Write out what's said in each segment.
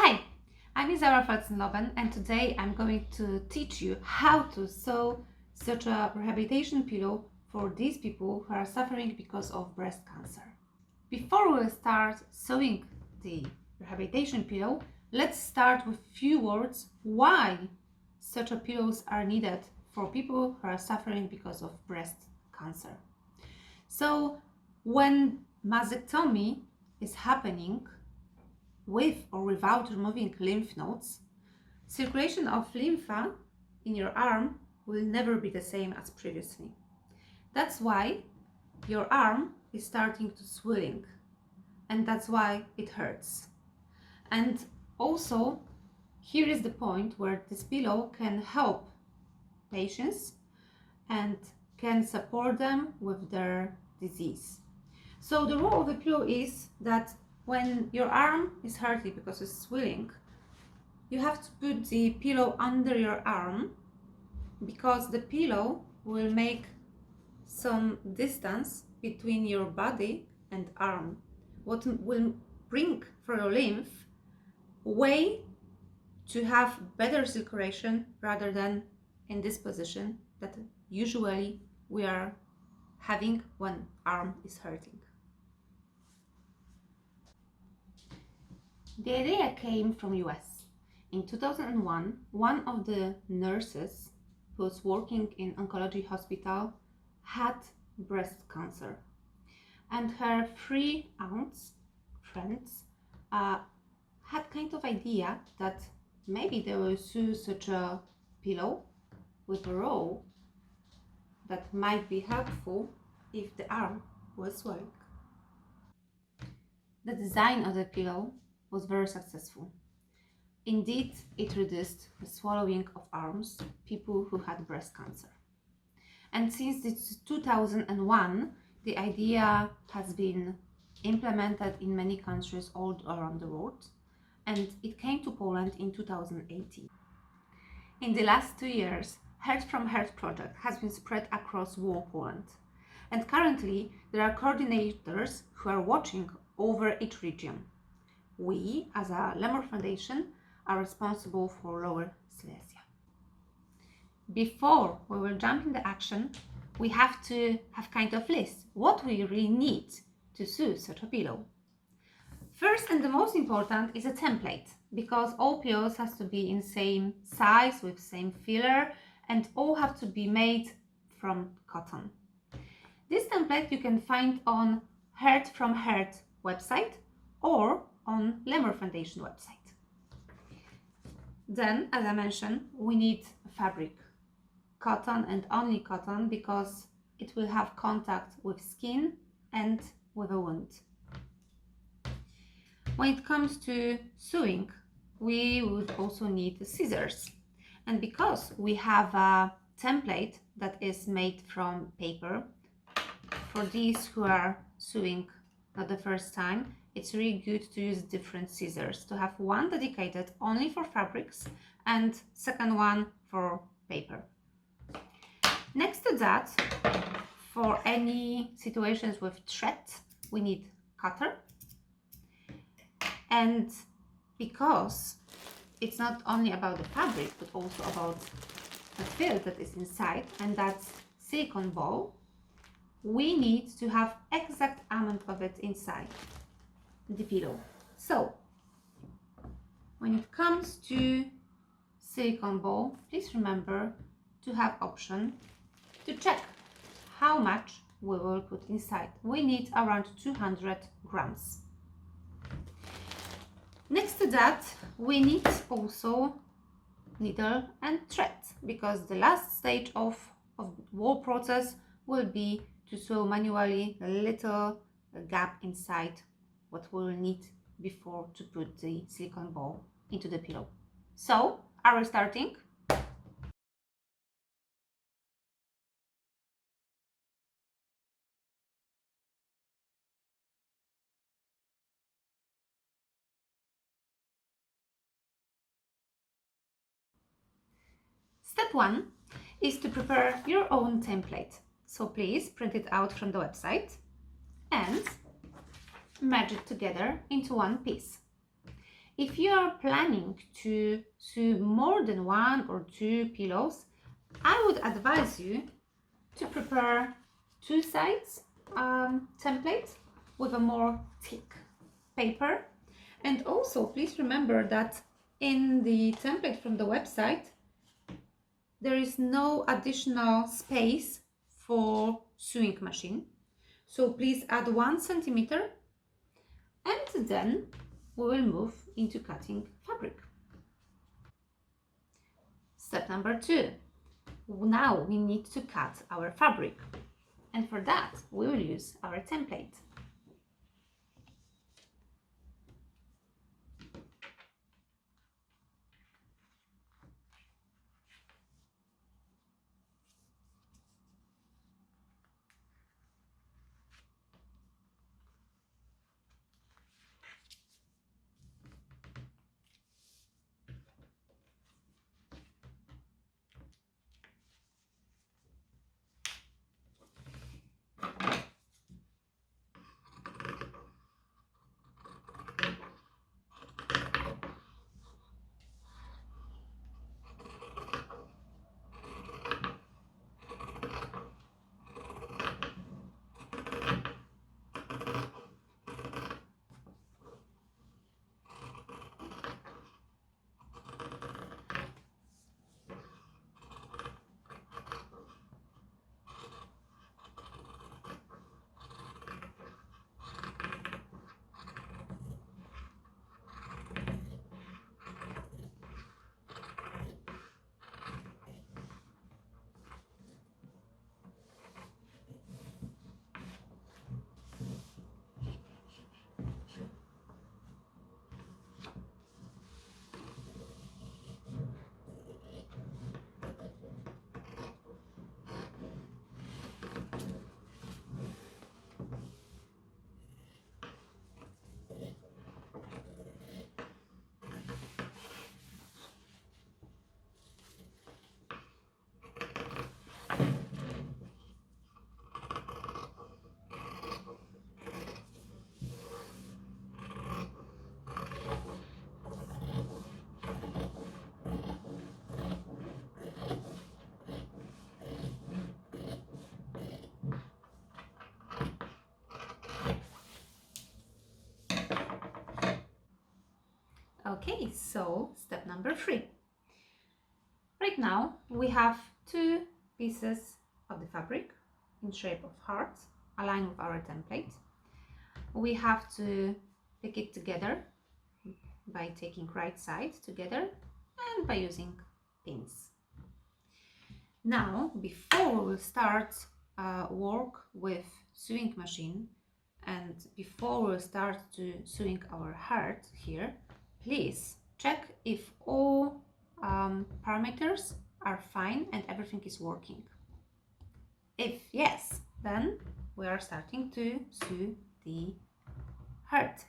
Hi, I'm Izara and today I'm going to teach you how to sew such a rehabilitation pillow for these people who are suffering because of breast cancer. Before we start sewing the rehabilitation pillow, let's start with few words why such a pillows are needed for people who are suffering because of breast cancer. So when mastectomy is happening, with or without removing lymph nodes, circulation of lymph in your arm will never be the same as previously. That's why your arm is starting to swelling, and that's why it hurts. And also, here is the point where this pillow can help patients and can support them with their disease. So the rule of the pillow is that when your arm is hurting because it's swelling, you have to put the pillow under your arm because the pillow will make some distance between your body and arm, what will bring for your lymph way to have better circulation rather than in this position that usually we are having when arm is hurting. The idea came from US. In 2001, one of the nurses who was working in oncology hospital had breast cancer, and her 3 aunts, friends, had kind of idea that maybe they will sew such a pillow with a roll that might be helpful if the arm was swelling. The design of the pillow was very successful. Indeed, it reduced the swallowing of arms, people who had breast cancer. And since 2001, the idea has been implemented in many countries all around the world, and it came to Poland in 2018. In the last 2 years, Heart from Heart project has been spread across whole Poland. And currently, there are coordinators who are watching over each region. We, as a Lemur Foundation, are responsible for Lower Silesia. Before we will jump into action, we have to have kind of list what we really need to sew such a pillow. First and the most important is a template, because all pillows has to be in same size with same filler and all have to be made from cotton. This template you can find on Heart from Heart website or on Lemur Foundation website. Then, as I mentioned, we need fabric, cotton and only cotton, because it will have contact with skin and with a wound. When it comes to sewing, we would also need scissors. And because we have a template that is made from paper, for these who are sewing not the first time, it's really good to use different scissors, to have one dedicated only for fabrics and second one for paper. Next to that, for any situations with thread, we need cutter. And because it's not only about the fabric, but also about the fill that is inside, and that's silicone ball, we need to have exact amount of it inside the pillow. So when it comes to silicone ball, please remember to have option to check how much we will put inside. We need around 200 grams. Next to that, we need also needle and thread, because the last stage of whole process will be to sew manually a little gap inside what we will need before to put the silicone ball into the pillow. So, are we starting? Step 1 is to prepare your own template. So please print it out from the website and merge it together into one piece. If you are planning to sew more than 1 or 2 pillows, I would advise you to prepare 2 sides template with a more thick paper. And also please remember that in the template from the website there is no additional space for sewing machine, so please add 1 centimeter, and then we will move into cutting fabric. Step number 2. Now we need to cut our fabric, and for that we will use our template. Okay, so step number 3. Right now we have 2 pieces of the fabric in shape of hearts aligned with our template. We have to pick it together by taking right side together and by using pins. Now, before we start work with sewing machine, and before we start to sewing our heart here, please check if all parameters are fine and everything is working. If yes, then we are starting to sew the heart.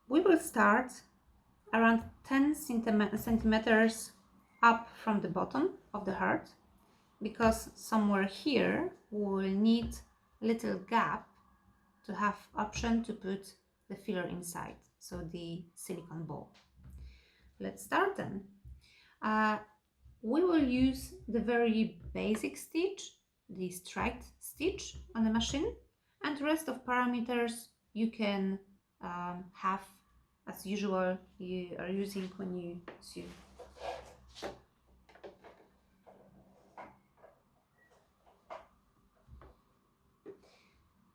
We will start around 10 centimeters up from the bottom of the heart, because somewhere here we will need little gap to have option to put the filler inside, so the silicone ball. Let's start then. We will use the very basic stitch, the straight stitch on the machine, and the rest of parameters you can have as usual you are using when you sew.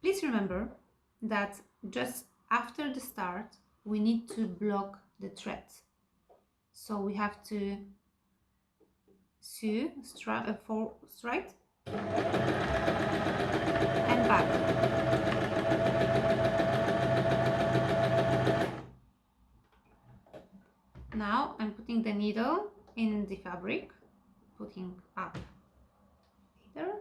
Please remember that just after the start we need to block the thread, so we have to sew straight and back. Now I'm putting the needle in the fabric, putting up here.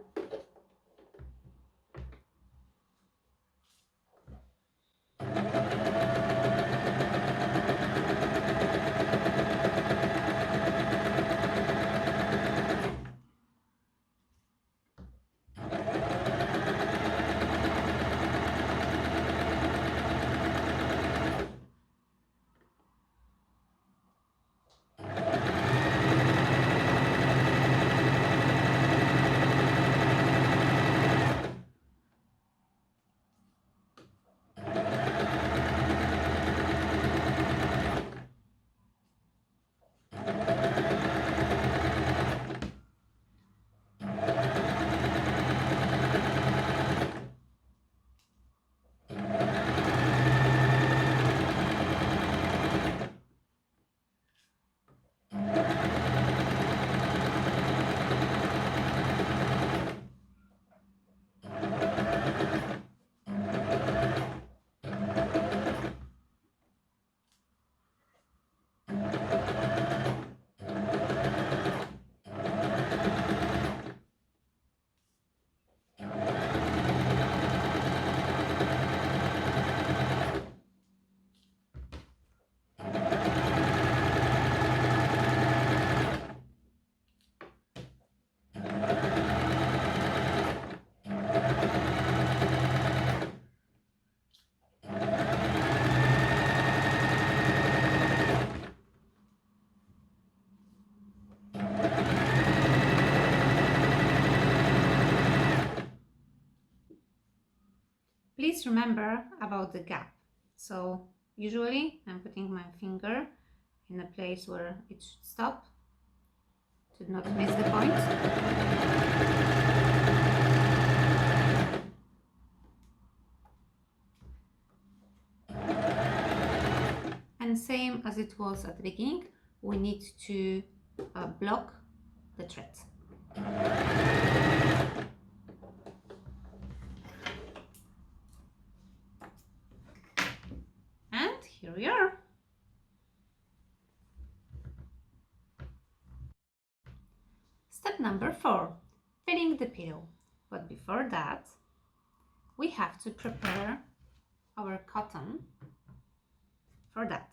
Please remember about the gap. So usually I'm putting my finger in a place where it should stop to not miss the point. And same as it was at the beginning, we need to block the thread. And here we are. Step number 4, filling the pillow. But before that, we have to prepare our cotton for that.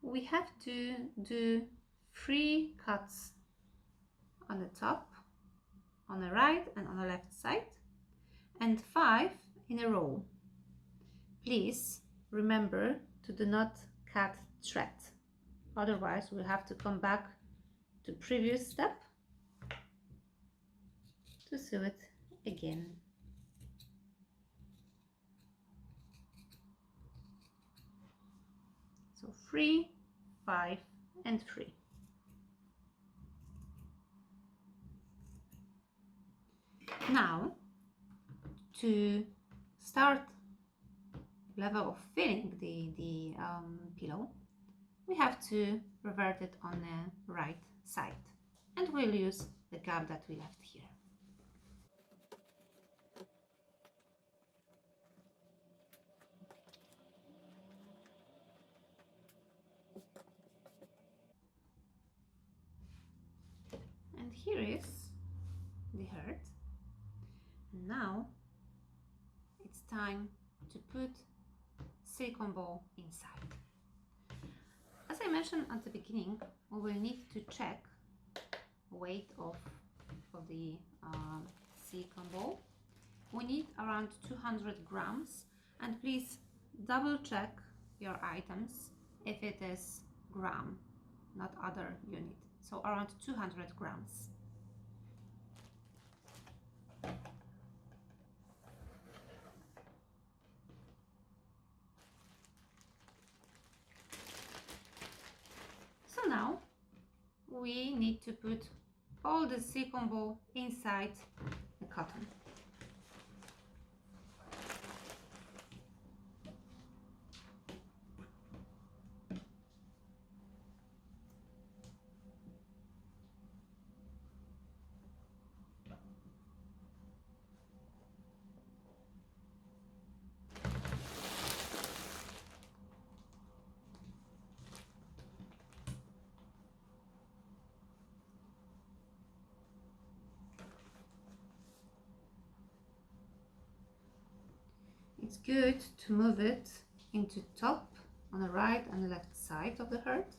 We have to do 3 cuts on the top, on the right and on the left side, and 5 in a row. Please remember to do not cut thread, otherwise we'll have to come back to previous step to sew it again. So 3, 5 and 3. Now to start level of filling the pillow, we have to revert it on the right side, and we'll use the gap that we left here. And here is the heart. And now it's time to put silicone ball inside. As I mentioned at the beginning, we will need to check weight of the silicone ball. We need around 200 grams, and please double check your items if it is gram, not other unit. So around 200 grams. So now we need to put all the silicone ball inside the cotton. It's good to move it into top on the right and left side of the heart.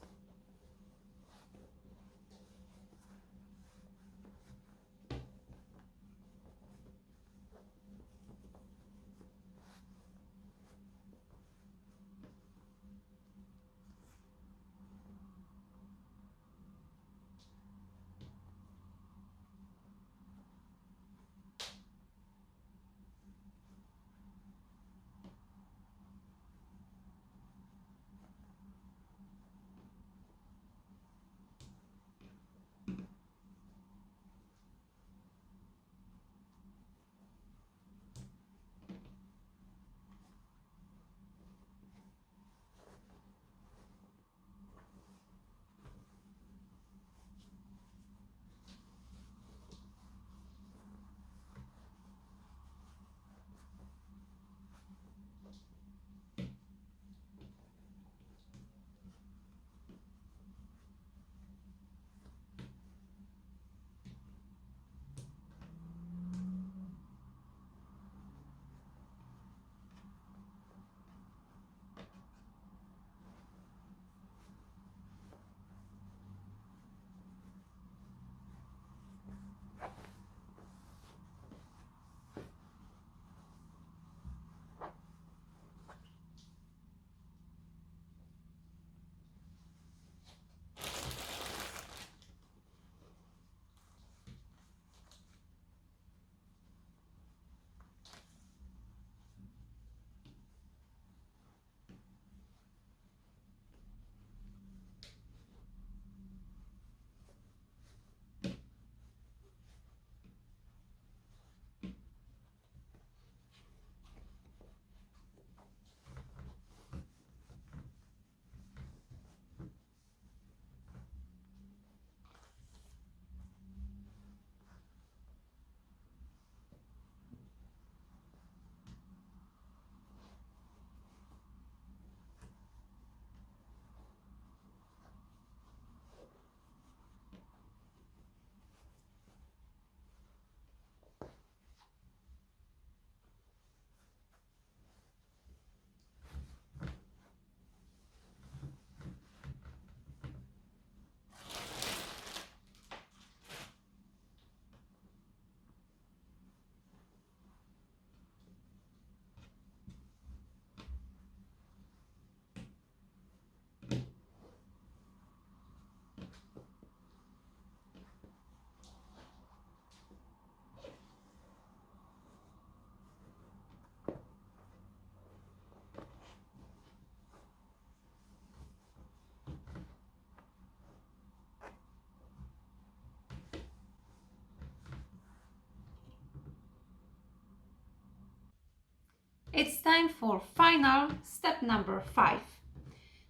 it's time for final step number 5.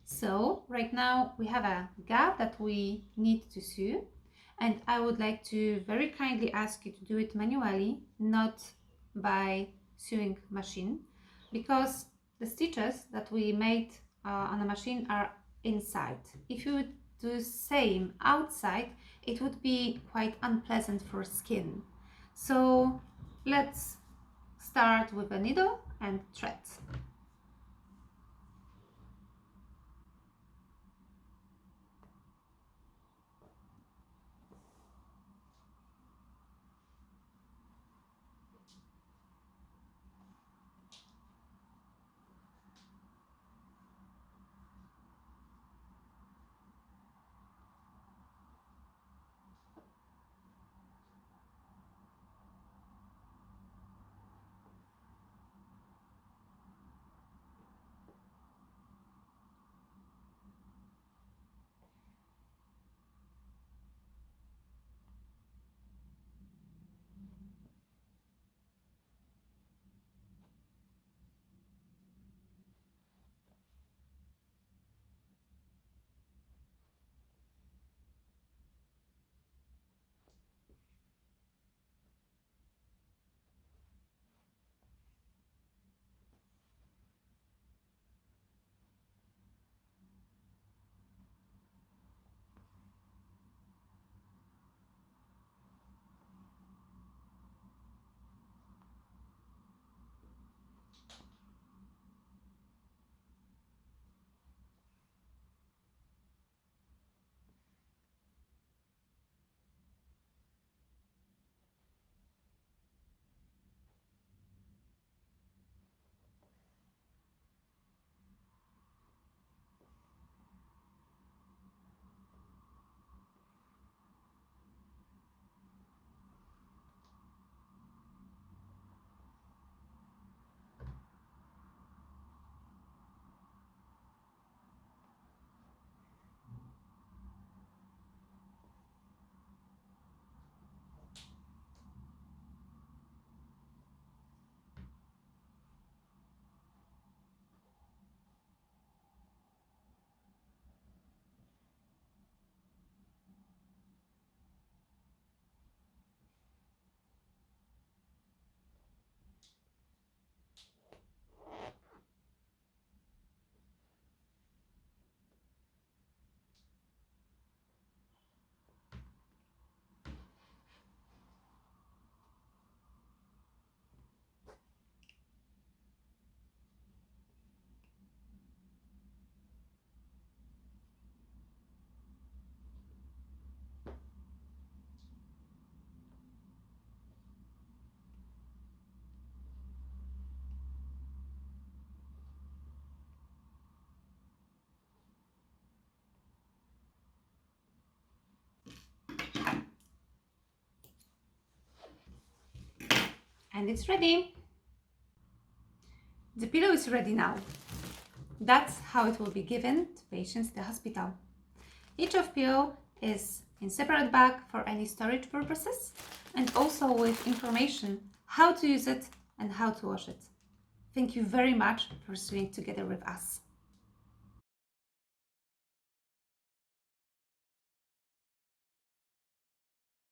So right now we have a gap that we need to sew, and I would like to very kindly ask you to do it manually, not by sewing machine, because the stitches that we made on a machine are inside. If you would do the same outside, it would be quite unpleasant for skin. So let's start with a needle and thread. And it's ready. The pillow is ready now. That's how it will be given to patients in the hospital. Each of pillow is in separate bag for any storage purposes, and also with information how to use it and how to wash it. Thank you very much for sewing together with us.